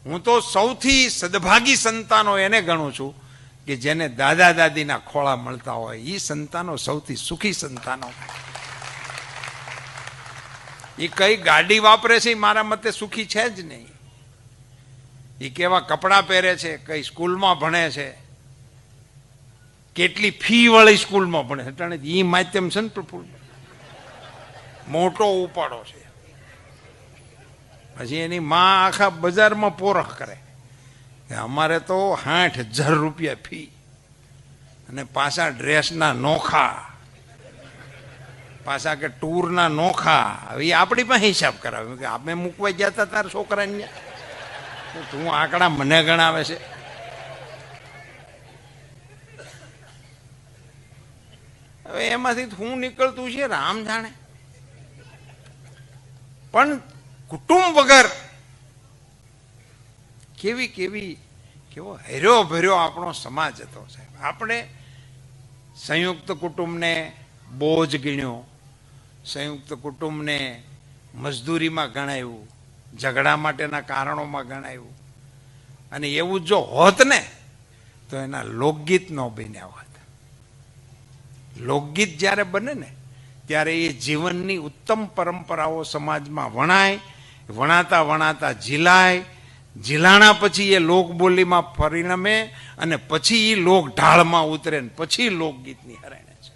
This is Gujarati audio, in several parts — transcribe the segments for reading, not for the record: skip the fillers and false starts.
હું તો સૌથી સદભાગી સંતાનો એને ગણું છું કે જેને દાદા દાદીના ખોળા મળતા હોય. એ સંતાનો સૌથી સુખી સંતાનો. એ કઈ ગાડી વાપરે છે મારા મતે સુખી છે જ નહીં. એ કેવા કપડાં પહેરે છે, કઈ સ્કૂલમાં ભણે છે, કેટલી ફી વાળી સ્કૂલમાં ભણે છે. એ માધ્યમ છે ને પ્રફુલ્લ, મોટો ઉપાડો છે. પછી એની માં આખા બજારમાં પોરખ કરે કે અમારે તો 60,000 રૂપિયા ફી અને પાછા ડ્રેસના નોખા, પાછા કે ટૂરના નોખા. હવે આપણી પાસે હિસાબ કરાવે કે આપણે મૂકવા ગયા હતા તારા છોકરાને, તું આંકડા મને ગણાવે છે. હવે એમાંથી હું નીકળતું છે રામ જાણે. પણ કુટુંબ વગર કેવો હર્યો ભર્યો આપણો સમાજ હતો સાહેબ. આપણે સંયુક્ત કુટુંબને બોજ ગણ્યો, સંયુક્ત કુટુંબને મજદૂરીમાં ગણાયું, ઝઘડા માટેના કારણોમાં ગણાયું. અને એવું જો હોત ને તો એના લોકગીત ન બન્યા હોત. લોકગીત જ્યારે બને ને ત્યારે એ જીવનની ઉત્તમ પરંપરાઓ સમાજમાં વણાય, વણાતા વણાતા ઝીલાય, ઝીલાણા પછી એ લોકબોલીમાં પરિણમે અને પછી એ લોક ઢાળમાં ઉતરે ને પછી લોકગીતની હરાયણે છે.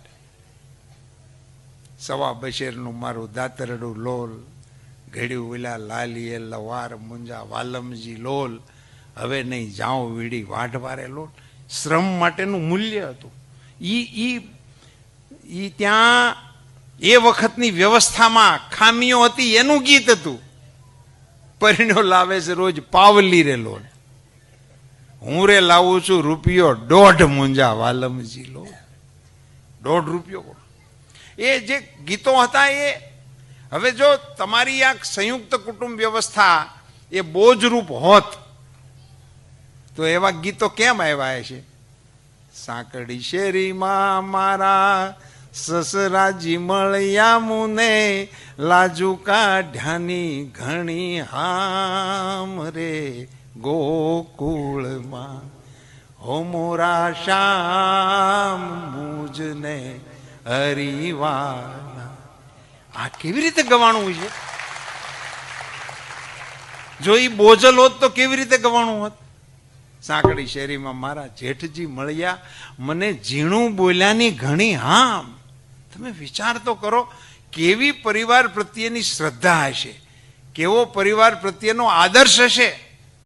સવા બશેરનું મારું દાતરડું લોલ, ઘડ્યું વિલા લાલીએ લવાર મુંજા વાલમજી લોલ, હવે નહીં જાઉં વીડી વાઢવારે લોલ. શ્રમ માટેનું મૂલ્ય હતું. ઈ ત્યાં એ વખતની વ્યવસ્થામાં ખામીઓ હતી એનું ગીત હતું. પરિણ્યો લાવે છે રોજ પાવલી રે લોલ, હું રે લાવું છું રૂપિયો 1.5 મુંજા વાલમજી લો. 1.5 રૂપિયો. એ જે ગીતો હતા એ હવે જો તમારી આ સંયુક્ત કુટુંબ વ્યવસ્થા એ બોજરૂપ હોત તો એવા ગીતો કેમ આવ્યા છે? સાંકડી શેરીમાં મારા સસરાજી મળ્યા મુને, લાજુ કાઢ્યાની ઘણી હામ રે ગોકુળમાં, હો મોરા શ્યામ મુજને હરિવાના. આ કેવી રીતે ગવાણું છે? જો એ બોજલ હોત તો કેવી રીતે ગવાણું હોત? સાંકડી શેરીમાં મારા જેઠજી મળ્યા મને, ઝીણું બોલ્યાની ઘણી હામ. તમે વિચાર તો કરો કેવી પરિવાર પ્રત્યેની શ્રદ્ધા હશે, કેવો પરિવાર પ્રત્યેનો આદર્શ હશે.